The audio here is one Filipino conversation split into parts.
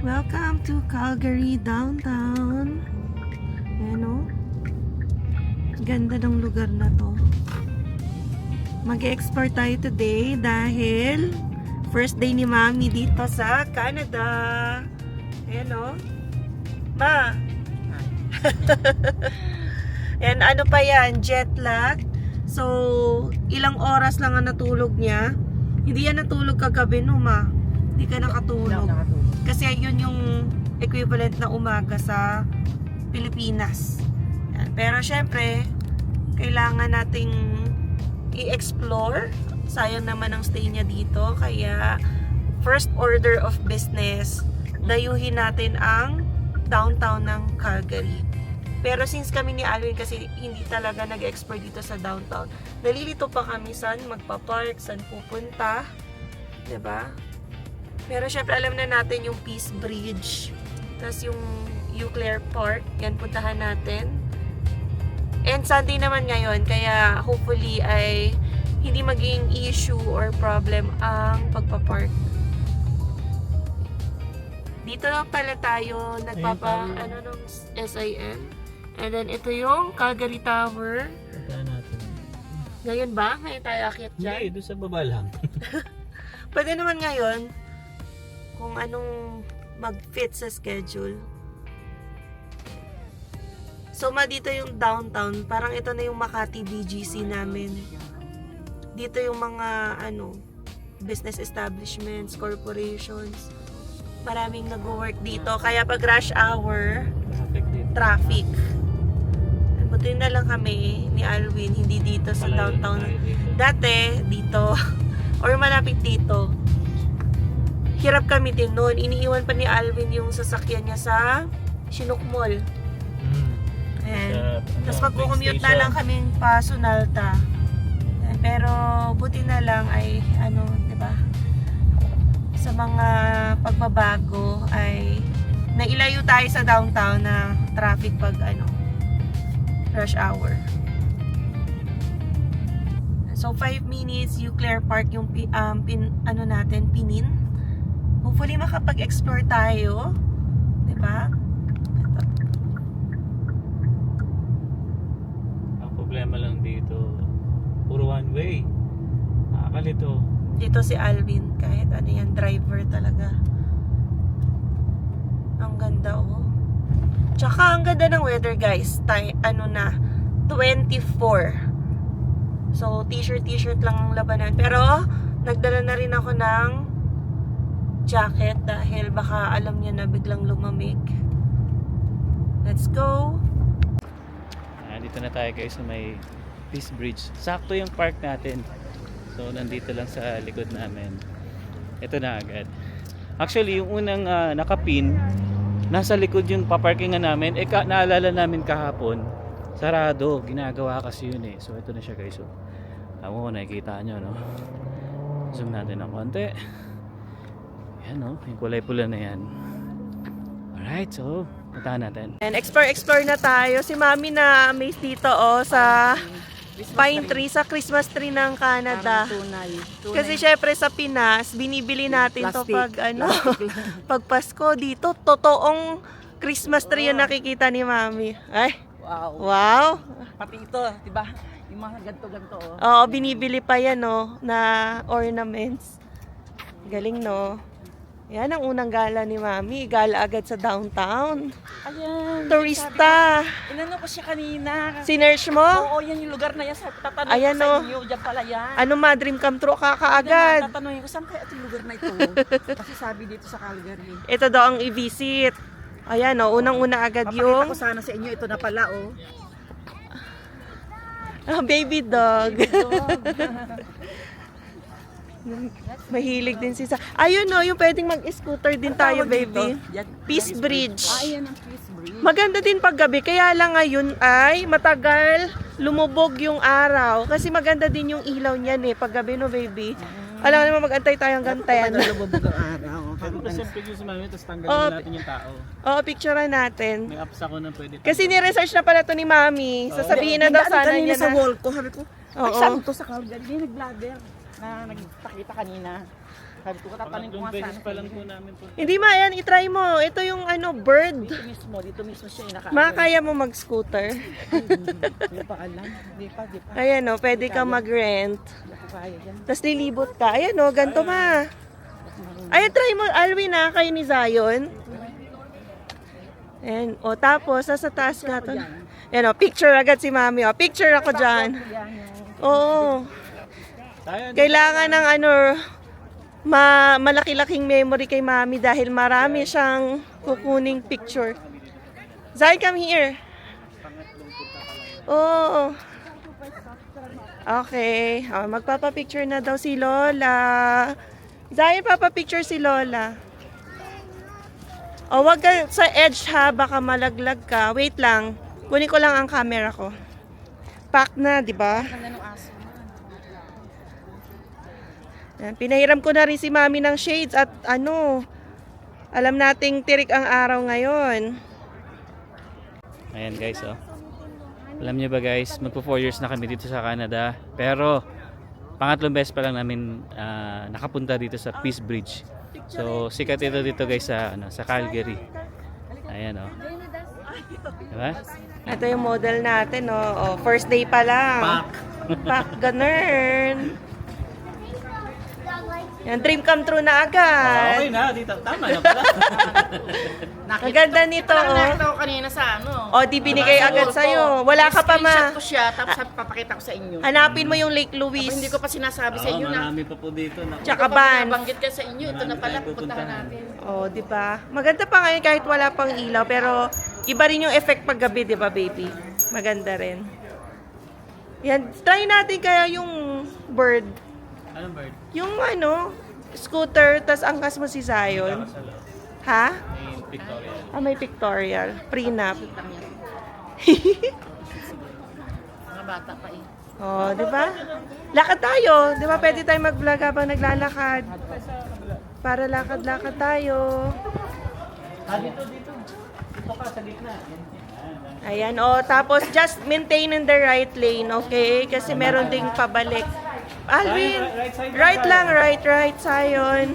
Welcome to Calgary downtown. Ayan o. Ganda ng lugar na to. Mag-explore tayo today dahil first day ni Mami dito sa Canada. Ayan o. Ma! And ano pa yan? Jet lag. So, ilang oras lang ang natulog niya. Hindi yan natulog kagabi no, Ma. Hindi ka nakatulog. Kasi yun yung equivalent na umaga sa Pilipinas. Yan. Pero syempre, kailangan nating i-explore. Sayang naman ang stay niya dito. Kaya, first order of business, dayuhin natin ang downtown ng Calgary. Pero since kami ni Alwin kasi hindi talaga nag-explore dito sa downtown, nalilito pa kami saan magpa-park, saan pupunta. 'Di ba? Pero syempre alam na natin yung Peace Bridge. Tapos yung Eau Claire Park, yan puntahan natin. And Sunday naman ngayon, kaya hopefully ay hindi maging issue or problem ang pagpa-park. Dito lang pala tayo nung SIM. And then ito yung Calgary Tower. Puntahan natin. Ngayon ba? Ngayon tayo akyat dyan? Hindi, doon sa baba lang. Pwede naman ngayon kung anong mag-fit sa schedule. So, dito yung downtown. Parang ito na yung Makati BGC namin. Dito yung mga business establishments, corporations. Maraming nag-work dito. Kaya pag rush hour, Traffic dito. traffic. Buti na lang kami ni Alwin, hindi dito sa Malayo downtown. tayo dito. Dati, dito. Or malapit dito. Hirap kami din noon. Iniiwan pa ni Alwin yung sasakyan niya sa Chinook Mall. Ayan. Tapos magkukommute na lang kaming pa Sunalta. Ayan. Pero buti na lang ay diba? Sa mga pagbabago ay nailayo tayo sa downtown na traffic pag rush hour. So 5 minutes Eau Claire Park yung pinin. Hopefully makapag-explore tayo, 'di ba? Ito. Ang problema lang dito, puro one way. Nakakalito. Dito si Alvin, kahit yan, driver talaga. Ang ganda Tsaka ang ganda ng weather guys. 24. So t-shirt lang ang labanan. Pero nagdala na rin ako ng jacket dahil baka alam niya na biglang lumamig. Let's go. Dito na tayo guys sa may Peace Bridge. Sakto yung park natin. So nandito lang sa likod namin. Ito na agad. Actually yung unang nakapin, nasa likod yung paparkingan namin. Naalala namin kahapon, sarado, ginagawa kasi yun So ito na siya guys. So, tama ko, nakikita nyo no. Zoom natin ng konti. Yan yung kulay pula na yan. Alright, so puntahan natin. And explore na tayo. Si Mami na amazed dito sa pine tree, sa Christmas tree ng Canada. Tunay. Kasi syempre sa Pinas, binibili natin to Plastic. pag Pasko dito, totoong Christmas tree yung nakikita ni Mami. Ay, Wow. wow. Pati ito, di ba? Yung mga ganto-ganto. Oo, binibili pa yan na ornaments. Galing Yan ang unang gala ni Mami. Gala agad sa downtown. Ayan. Turista. Inano ko siya kanina. Sinerge mo? Oo, yan yung lugar na yan. Tatanungin Ayan, ko sa inyo. Diyan pala yan. Ano dream come true kakaagad. Tatanungin ko, saan kaya itong lugar na ito? Kasi sabi dito sa Calgary. Ito daw ang i-visit. Ayan unang-una agad Papakita yung ko sana sa inyo. Ito na pala, baby dog. Dog. Mahilig din si Sa. Ayun yung pwedeng mag-scooter din tayo, Tawag baby. dito? Yan. Peace Bridge. Ayan ang Peace Bridge. Maganda din paggabi, kaya lang ngayon ay matagal lumubog yung araw. Kasi maganda din yung ilaw niyan paggabi baby. Alam mo naman, mag-antay tayong ganten. Nalubog ang araw. Pwede pa siyang picture sa mami, tapos tanggalin Oo. natin yung tao. Oo, picturean natin. May apps ako na pwede. Kasi ni-research na pala to ni Mami. Sasabihin na daw sana kanina niya sa na. wall ko. Sabi ko, Oo. ay saan to sa Calgary? Hindi nag-vlogger na nagpakita kanina. Sabi ko, tatanin ko Pangatlong nga beses sana. pa lang po namin po. Hindi ma, yan, itry mo. Ito yung bird. Dito mismo siya yung Makakaya mo mag-scooter. Hindi pa alam. Hindi pa. Ayan o, pwede ka mag-rent. Hindi ko kaya yan. Tapos lilibot ka. Ayan o, ganito ma. Ayan, try mo. Alwin na, kayo ni Zion. Ayan. O, tapos, sa taas nga to. Ayan o, picture agad si mami. O, picture ako dyan. Oo. Kailangan ng malaki-laking memory kay mami dahil marami siyang kukuning picture. Zion, come here. Oo. Okay. O, magpapapicture na daw si Lola. Zion, papapicture si Lola. O, wag ka sa edge ha, baka malaglag ka. Wait lang. Kunin ko lang ang camera ko. Pack na, di ba? Yan, pinahiram ko na rin si mami ng shades at alam nating tirik ang araw ngayon. Ayan guys, oh. Alam niyo ba guys, magpo 4 years na kami dito sa Canada. Pero, pangatlong beses pa lang namin nakapunta dito sa Peace Bridge. So, sikat ito dito guys sa Calgary. Ayan, oh. Diba? Ito yung model natin, oh. First day pa lang. Pack, ganun. Yan, dream come true na agad. Okay na, dito. Tama na pala. Ang ganda nito, Nakita ko kanina sa O, di binigay agad sa'yo. Wala ka pa, ma. Screenshot ko siya, tapos papakita ko sa inyo. Hanapin mo yung Lake Louise. Hindi ko pa sinasabi sa inyo na. Marami pa po dito. Tsaka ban. Banggit ka sa inyo, ito na pala, pupuntahan natin. Oh, di ba? Maganda pa ngayon kahit wala pang ilaw, pero iba rin yung effect pag gabi, di ba, baby? Maganda rin. Yan, try natin kaya yung bird. Anong bird? Yung scooter, tas angkas mo si Zion. Ha? May Victoria. May pictorial. Prenup. Mga bata pa eh. Oh, di ba? Lakad tayo. Di ba pwede tayo mag-vlog habang naglalakad? Para lakad-lakad tayo. Dito. Dito ka sa gitna. Ayan, tapos just maintain in the right lane, okay? Kasi meron ding pabalik. Alvin, right lang, right, Zion.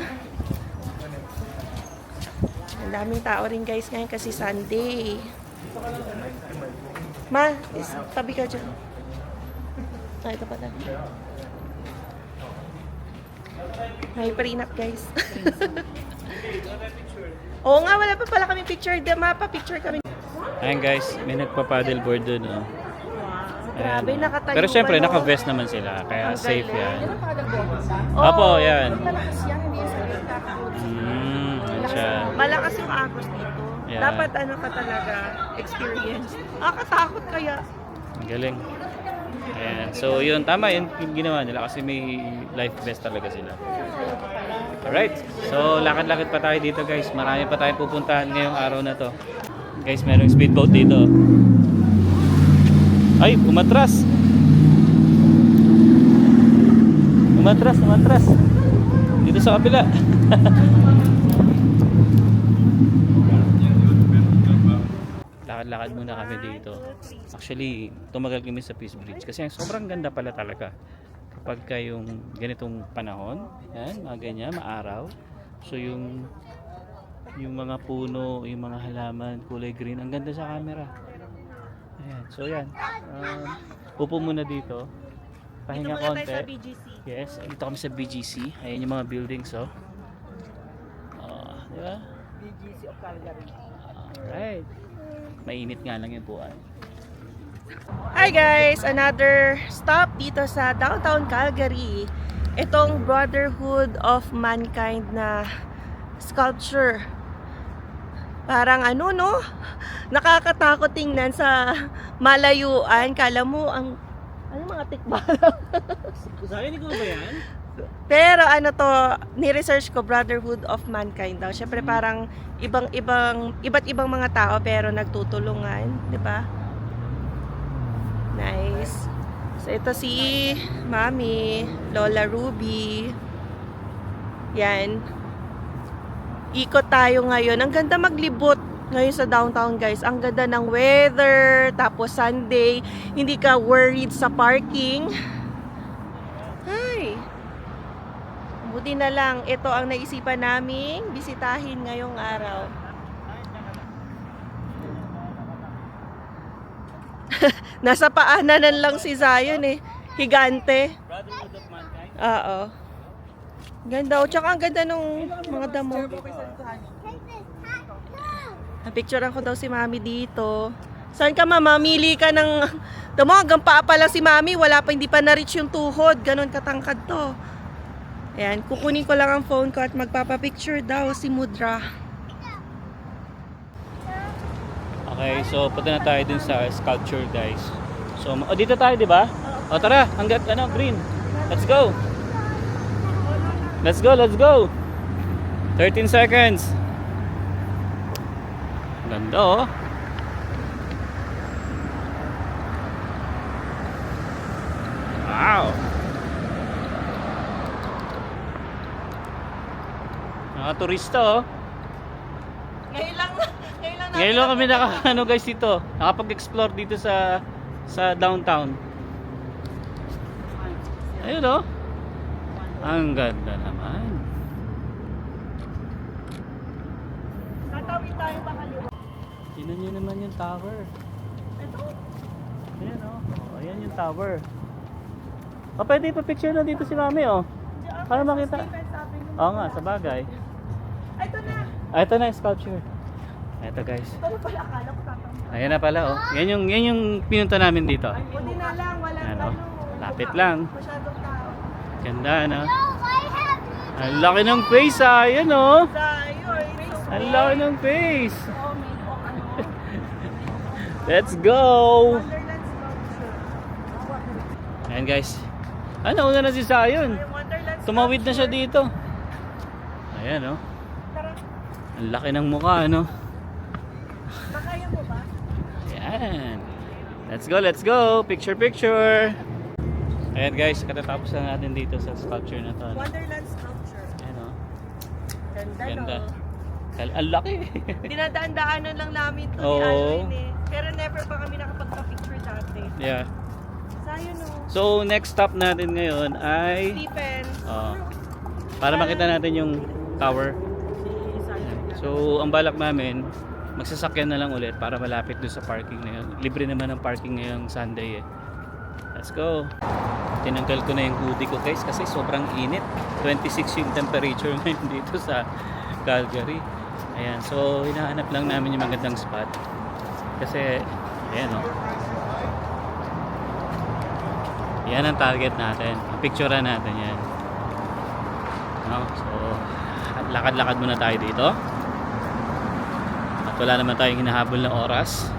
Ang daming tao rin guys ngayon kasi Sunday. Ma, tabi ka dyan. Ito pala. May prenup guys. Oo nga, wala pa pala kami picture. Pa-picture kami. Ayan guys, may nagpa-paddleboard dun. Oh. Grabe, Ayan. nakatayo Pero syempre, pa, no? naka-vest naman sila. Kaya Ang safe galing. yan. Oo. Opo, yan. Malakas yan, hindi sa Yan siya. Malakas yung agos dito. Yeah. Dapat ka talaga, experience. Katakot kaya. Ang galing. Ayan. So yun, tama yun yung ginawa nila kasi may life vest talaga sila. Alright. So lakad-lakad pa tayo dito guys. Marami pa tayong pupuntahan ngayong araw na to. Guys, merong speedboat dito. Ay, umatras. Umatras. Dito sa kapila. Lakad-lakad muna kami dito. Actually, tumagal kami sa Peace Bridge kasi sobrang ganda pala talaga. Kapag yung ganitong panahon, yan, mga ganyan, maaraw. So yung mga puno, yung mga halaman, kulay green, ang ganda sa camera. Ayan, so yan. Upo muna dito. Pahinga konti. BGC. Yes, dito kami sa BGC. Ayan yung mga buildings, oh. Di ba? BGC of Calgary. Alright. Mainit nga lang yung buwan. Hi guys! Another stop dito sa downtown Calgary. Itong Brotherhood of Mankind na sculpture. Parang nakakatakot tingnan sa malayuan. Kala mo mga tikbalang. Sayang, ikaw ba yan? Pero ni-research ko, Brotherhood of Mankind daw. Syempre parang iba't ibang mga tao pero nagtutulungan, di ba? Nice. So ito si Mami, Lola Ruby. Yan. Ikot tayo ngayon. Ang ganda maglibot ngayon sa downtown guys. Ang ganda ng weather. Tapos Sunday, hindi ka worried sa parking. Hi. Saudi na lang, ito ang naisipan naming bisitahin ngayong araw. Nasa paanan lang si Zion eh. Higante. Oo. Ganda. O, tsaka ang ganda nung mga damo. Napicturean ko daw si Mami dito. Saan ka, Mama? Mamili ka ng... Damo, hanggang paa pa lang si Mami. Wala pa, hindi pa na-reach yung tuhod. Ganon katangkad to. Ayan, kukunin ko lang ang phone ko at magpapapicture daw si Mudra. Okay, so punta na tayo dun sa sculpture, guys. So, dito tayo, di ba? O, tara, hanggat green. Let's go. Let's go, let's go. 13 seconds. Ganda, oh. Wow. Mga turista, oh. Ngayon lang kami guys dito. Nakapag-explore dito sa downtown. Ayun, oh. Ang ganda naman. Tatawid tayo pa kaliwa. Tingnan nyo naman yung tower. Ito. Ayan, oh. Oh, ayan yung tower. Oh, pwede pa-picture na dito si Mami, oh. Para makita. Oo nga, sa bagay. Ito na. Ito na yung sculpture. Ito, guys. Ito pala, akala ko tatawid. Ayan na pala, oh. Yan yung pinunta namin dito. Buti na lang, walang Ano? Lapit lang. Masyadong tao. Ganda, no? Ang laki ng face, ah. Ayan, oh. Zion. Ang laki ng face. Oh, may ano. Let's go. Wonderland sculpture. Ayan, guys. Ano, una na si Zion. May Wonderland Tumawid na siya dito. Ayan, oh. Tara, Ang laki ng mukha, ano? makaya mo ba? Ayan. Let's go, let's go. Picture, picture. Ayan, guys. Katatapos na natin dito sa sculpture na to. Ano? Wonderland sculpture. Ayan, oh. Ganda, Ganda. no? Ang laki. Dinadaan-daanan lang namin to Oo. ni Alvin eh. Pero never pa kami nakapagpa-picture dati. Yeah. Zion, no? So, next stop natin ngayon ay... Stephen. Para makita natin yung tower. Si Zion. So, ang balak namin, magsasakyan na lang ulit para malapit doon sa parking na yun. Libre naman ang parking ngayong Sunday eh. Let's go. Tinanggal ko na yung hoodie ko, guys, kasi sobrang init. 26 yung temperature ngayon dito sa Calgary. Ayan, so hinahanap lang namin yung magandang spot. Kasi, ayan, oh. Yan ang target natin. Picturean natin yan. No? So, lakad-lakad muna tayo dito. At wala naman tayong hinahabol na oras.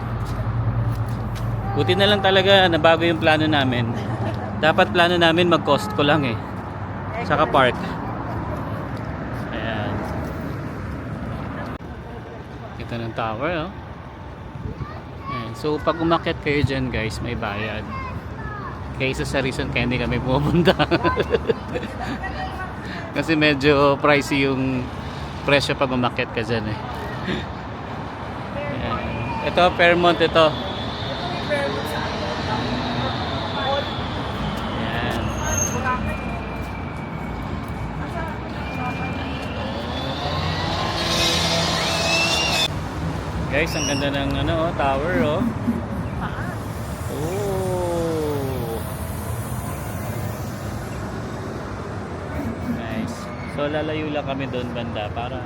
Buti na lang talaga na bago yung plano namin. Dapat plano namin mag-Costco lang eh. Saka park. Ayan. Ito ng tower, oh. Ayan. So, pag umakyat kayo dyan, guys, may bayad. Kaysa sa reason kaya hindi kami pumunta. Kasi medyo pricey yung presyo pag umakyat ka dyan eh. Ayan. Ito, Fairmont ito. Ayan. Guys, ang ganda ng tower, oh. Oh. Nice. So lalayo lang kami doon banda para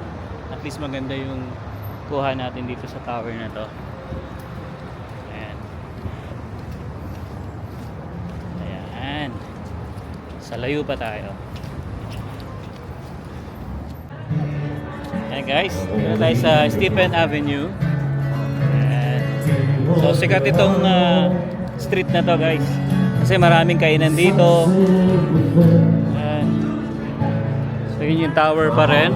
at least maganda yung kuha natin dito sa tower na to. Ayan. Ayan. Sa layo pa tayo. Ayan, guys, dito tayo sa Stephen Avenue. Ayan. So sikat itong street na to, guys, kasi maraming kainan dito. Ayan. So yun yung tower pa rin.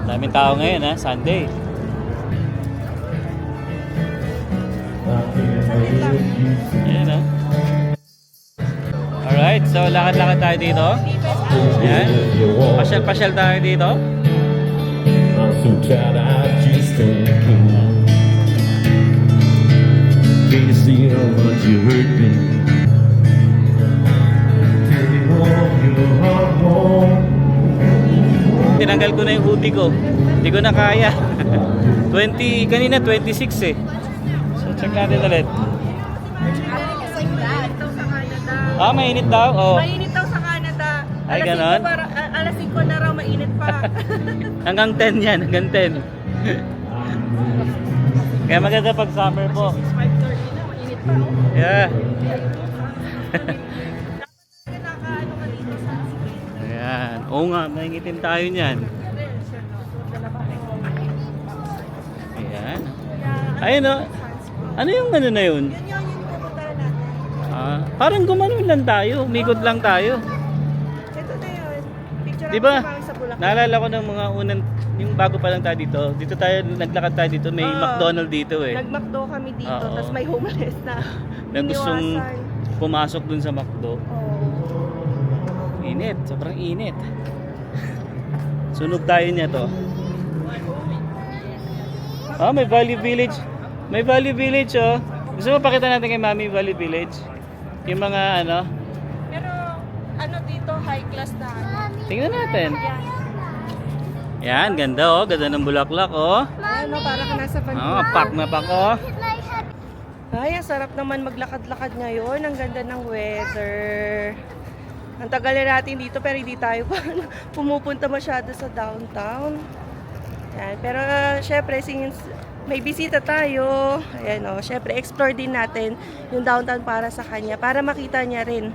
Daming tao ngayon, ha, Sunday. Ayan, ha. Alright, so lakad-lakad tayo dito. Ayan. Pasyal-pasyal tayo dito. I'm so tired, I just don't care. Can't see how much you hurt me. tinanggal ko na yung hoodie ko. Hindi ko na kaya. 20, kanina 26 eh. So check natin ulit. Ah, mainit daw? Oh. Mainit daw sa Canada. Ay, Alas ganon? 5 alas 5 na raw, mainit pa. Hanggang 10 yan, hanggang 10. Kaya maganda pag summer po. 5:30 na, mainit pa. Oh. Yeah. Nakakaano ka dito sa Ayan. Oo nga, mahingitin tayo niyan. Ayan. Ayun o. Ano yung ano na yun? Yun yung pupuntahan natin. Ah, parang gumanon lang tayo. Umikot lang tayo. Ito na yun. Picture Diba? ako sa Mami sa Bulacan. Naalala ko ng mga unang, yung bago pa lang tayo dito. Dito tayo, naglakad tayo dito. May Oo. McDonald's dito eh. Nag-McDo kami dito, Oo. tapos may homeless na. Na gustong iniwasan. pumasok dun sa McDo. Oo. Init, sobrang init. Sunog tayo niya to. Ah, may Valley Village. May Valley Village oh. Gusto mo pakita natin kay Mami Valley Village? Yung mga ano. Pero ano dito, high class na ano. Tingnan natin. Yan, ganda oh. Ganda ng bulaklak oh. Ano, para ka nasa Oh, pak na pak oh. Ay, ang sarap naman maglakad-lakad ngayon. Ang ganda ng weather. Ang tagal na natin dito pero hindi tayo pa pumupunta masyado sa downtown. Yan. Pero syempre, since may bisita tayo, ayan o, syempre explore din natin yung downtown para sa kanya. Para makita niya rin.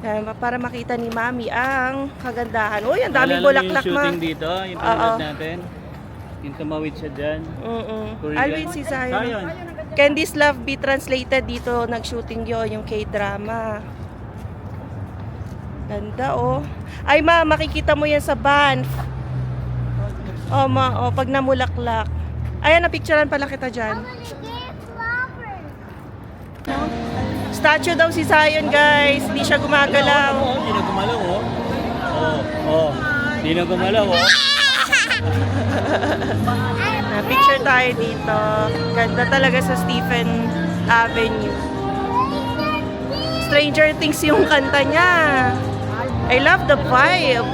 Yan, para makita ni Mami ang kagandahan. Uy, ang daming Naalala niyo bulaklak, yung ma. shooting dito, yung pinanood natin. Yung tumawid siya dyan. Korean. Alvin, si Zion. Zion. Candice Love Be translated dito, nag-shooting yun, yung K-drama. Ganda oh. Ay ma, makikita mo yan sa Banff. Oh ma, oh, pag namulaklak. Ayan, napicturean pala kita dyan. Statue daw si Zion guys, hindi siya gumagalaw. Hindi na gumalaw oh. Oh. Hindi na gumalaw oh. Picture tayo dito. Ganda talaga sa Stephen Avenue. Stranger Things yung kanta niya. I love the vibe.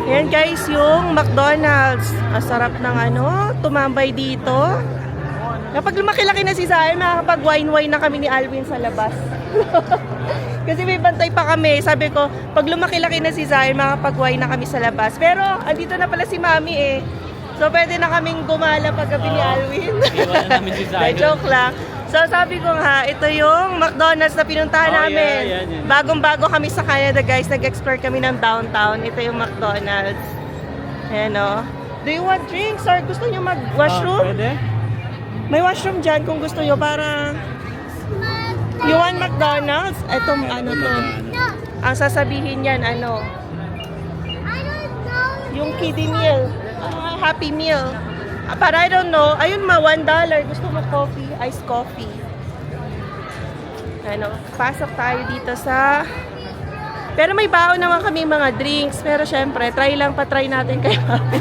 Yan guys, yung McDonald's. Ang sarap ng ano, tumambay dito. Kapag lumaki-laki na si Zion, makakapag-wine-wine na kami ni Alvin sa labas. Kasi may bantay pa kami. Sabi ko, pag lumaki-laki na si Zion, makakapag-wine na kami sa labas. Pero, andito na pala si Mami eh. So, pwede na kaming gumala paggabi ni Alvin. Iwan na namin si Zion. Joke lang. So, sabi ko nga, ito yung McDonald's na pinuntahan Oh, namin. yeah, yan. Bagong-bago kami sa Canada, guys. Nag-explore kami ng downtown. Ito yung McDonald's. Ayan o. Do you want drinks or gusto nyo mag-washroom? Pwede? May washroom dyan kung gusto nyo para... You want McDonald's? Ito, ano to? Ang sasabihin yan, ano? Yung kiddie meal. Happy meal. But I don't know. Ayun ma, $1. Gusto mo coffee? Iced coffee. Ano, pasok tayo dito sa... Pero may baon naman kami mga drinks. Pero syempre, patry natin kay Mami.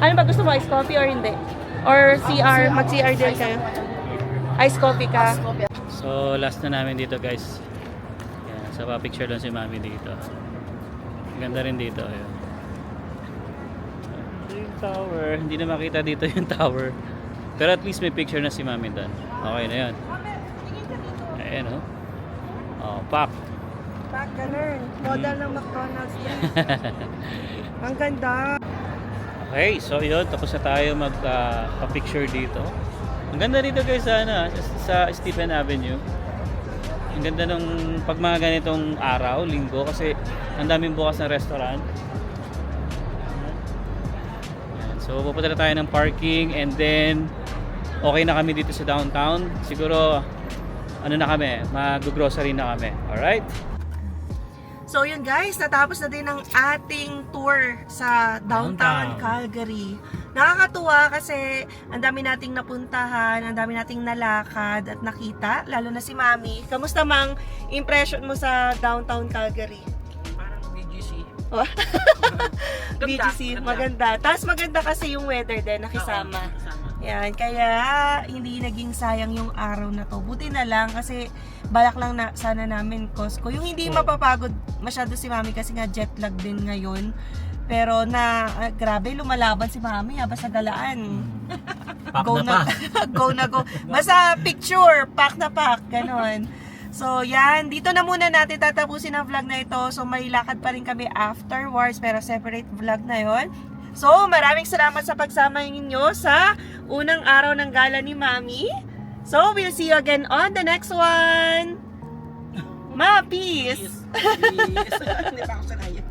Ano ba, gusto mo iced coffee or hindi? Or CR? Mag-CR din kayo? Iced coffee ka? So last na namin dito guys. Yan, so pa-picture lang si Mami dito. Ganda rin dito. Ayan. Yung tower, hindi na makita dito yung tower. Pero at least may picture na si Mami doon. Okay na yun. Ayan oh. Oh, pak. Back ganun. Model ng McDonald's yan. Ang ganda. Okay, so yun, tapos na tayo magpa-picture dito. Ang ganda dito guys sa Stephen Avenue. Ang ganda ng pag mga ganitong araw, linggo, kasi ang daming bukas na restaurant. Ayan, so pupunta na tayo ng parking and then okay na kami dito sa downtown. Siguro ano na kami, mag-grocery na kami. Alright? So yun guys, natapos na din ang ating tour sa downtown Calgary. Nakakatuwa kasi ang dami nating napuntahan, ang dami nating nalakad at nakita, lalo na si Mami. Kamusta mang impression mo sa downtown Calgary? Parang BGC. Oh. Ganda, BGC, ganda. maganda. Tapos maganda kasi yung weather din, nakisama. Oo, kasama. Yan, kaya hindi naging sayang yung araw na to. Buti na lang kasi balak lang na sana namin Costco. Yung hindi mapapagod masyado si Mami kasi nga jet lag din ngayon. Pero grabe, lumalaban si Mami basta galaan. Go na, go na go. Basta picture, pack na pack, ganon. So yan, dito na muna natin tatapusin ang vlog na ito. So may lakad pa rin kami afterwards pero separate vlog na yon. So maraming salamat sa pagsama ninyo sa unang araw ng gala ni Mami. So we'll see you again on the next one. Ma, peace! Hindi pa ako sanayin.